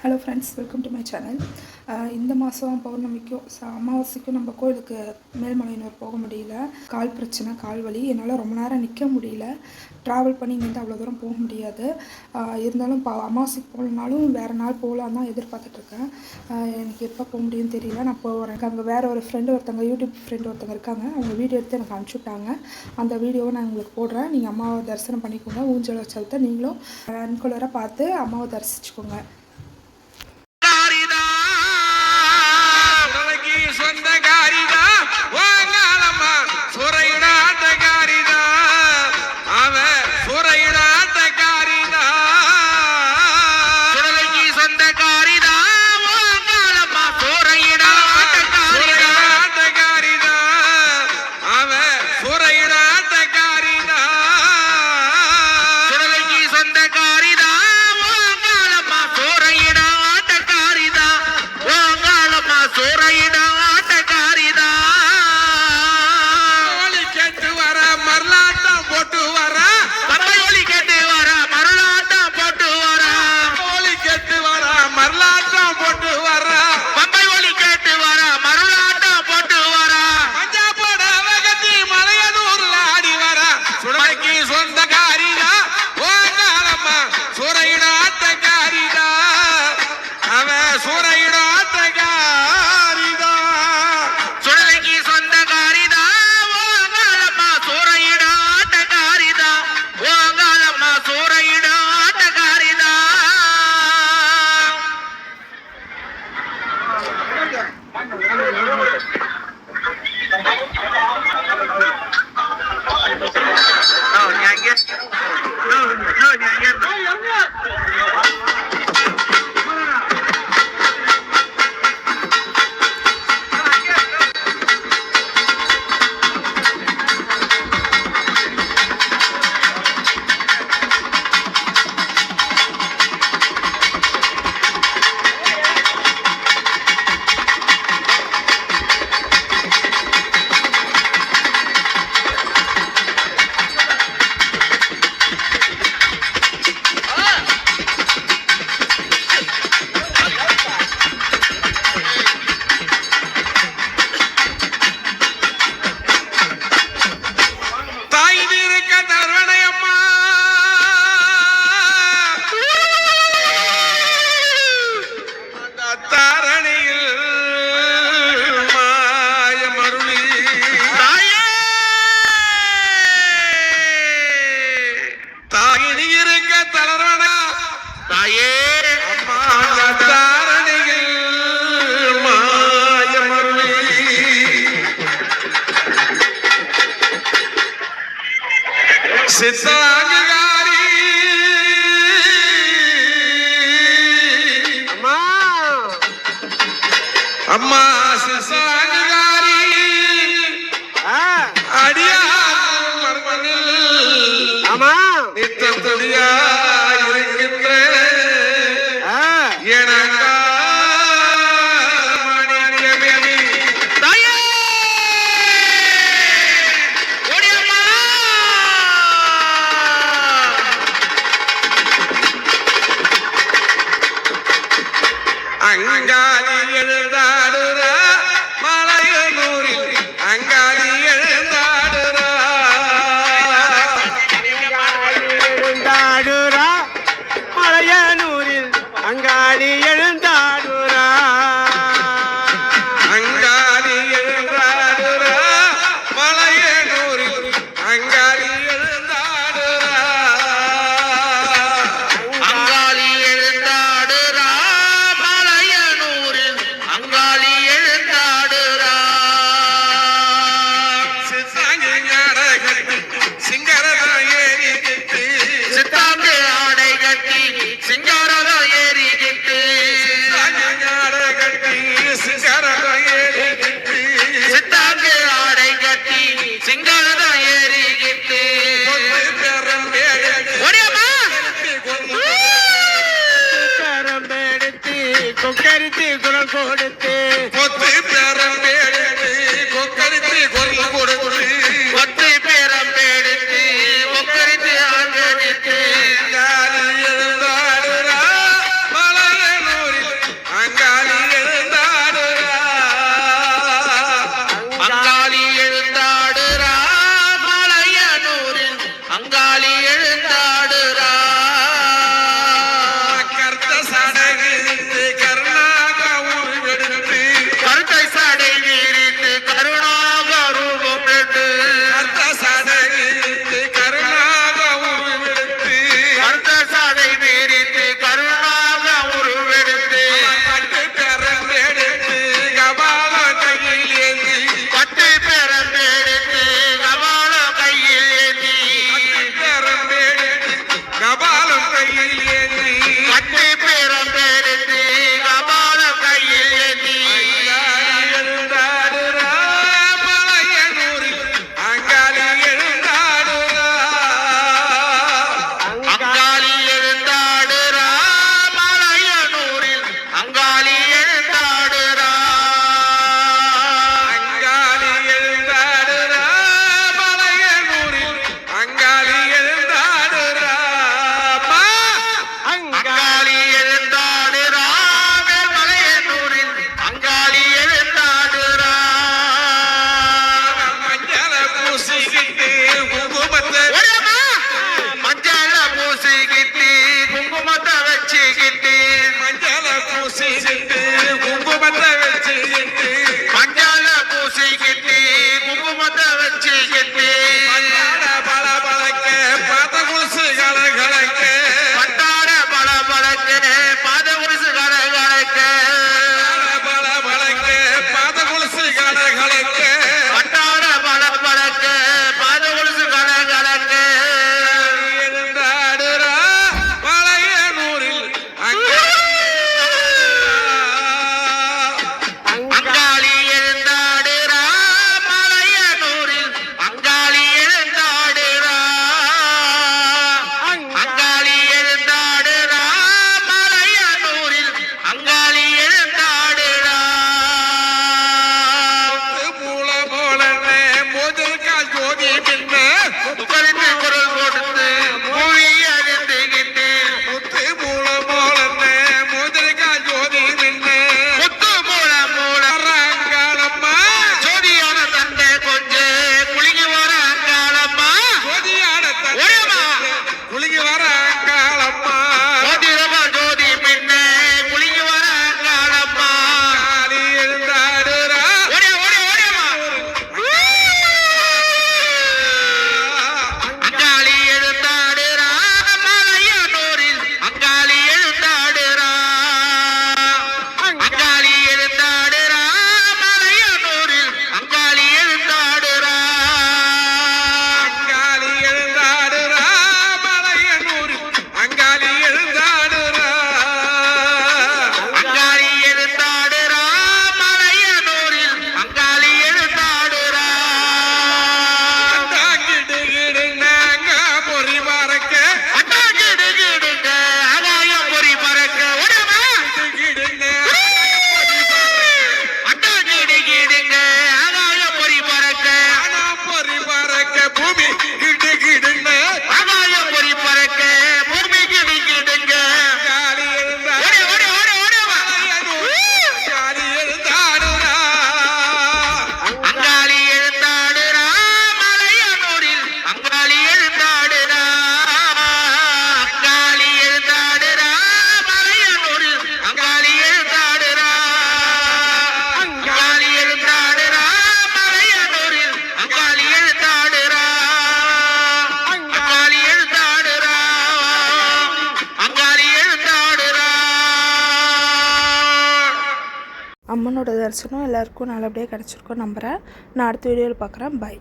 Hello friends, welcome to my channel. இந்த மாதம் பௌர்ணமிக்கும் அமாவாசைக்கும் நம்ம கோயிலுக்கு மேல்மலையனூர் போக முடியல. கால் பிரச்சனை, கால் வலி. என்னால் ரொம்ப நேரம் நிற்க முடியல. ட்ராவல் பண்ணி இங்கேருந்து அவ்வளோ தூரம் போக முடியாது. இருந்தாலும் அமாவாசைக்கு போகலனாலும் வேறு நாள் போகலான்னு தான் எதிர்பார்த்துட்ருக்கேன். எனக்கு எப்போ போக முடியும்னு தெரியல. நான் போகிறேன். அங்கே வேறு ஒரு ஃப்ரெண்டு ஒருத்தங்க, யூடியூப் ஃப்ரெண்டு ஒருத்தங்க இருக்காங்க. அவங்க வீடியோ எடுத்து எனக்கு அனுப்பிச்சுட்டாங்க. அந்த வீடியோவை நான் உங்களுக்கு போடுறேன். நீங்கள் அம்மாவை தரிசனம் பண்ணிக்கோங்க. ஊஞ்சல் வச்சலத்தை நீங்களும் அன்குலராக பார்த்து அம்மாவை தரிசிச்சுக்கோங்க. சித்தாங்குகாரி அம்மா சித்தாங்குகாரி அடியார் மர்மனில் நித்தம் துடியா இருக்கின்ற எனக்கா அங்காளி எழுந்தாடுறா மலையனூரில் அங்காளி எழுந்தாடுறா மலையனூரில் அங்காளி எழுந்தாடுறா அங்காளி எழுந்தாடுறா மலையனூரில் அங்காளி எழுந்தாடுறா அங்காளி எழுந்தாடுறா மலையனூரில் அங்காளி எழுந்தாடுறா சித்தாங்கி ஞான கட்டி சிங்கரதா ஏறி கட்டி சித்தாந்து ஆடை கட்டி சிங்காரத ஏறி கிட்டு சித்தாங்கி ஞான கட்டி சிங்கரதா ஏறி கட்டி சித்தாந்து ஆடை கட்டி சிங்காரத ஏறி கிட்டு கரம்பெடுத்து கொக்கரித்து குரல் கொடுத்து கொத்து பேரம் பேடுத்து கொக்கரித்து கொல் கொடுத்து கொத்து பேரம்பெடுத்து கொக்கரித்து ஆங்கரித்து எழுந்தாடுறா மலையனூர் அம்மனோட தரிசனம் எல்லாருக்கும் நல்லபடியாக கிடச்சிருக்கோம் நம்புகிறேன். நான் அடுத்த வீடியோவில் பார்க்குறேன். பை.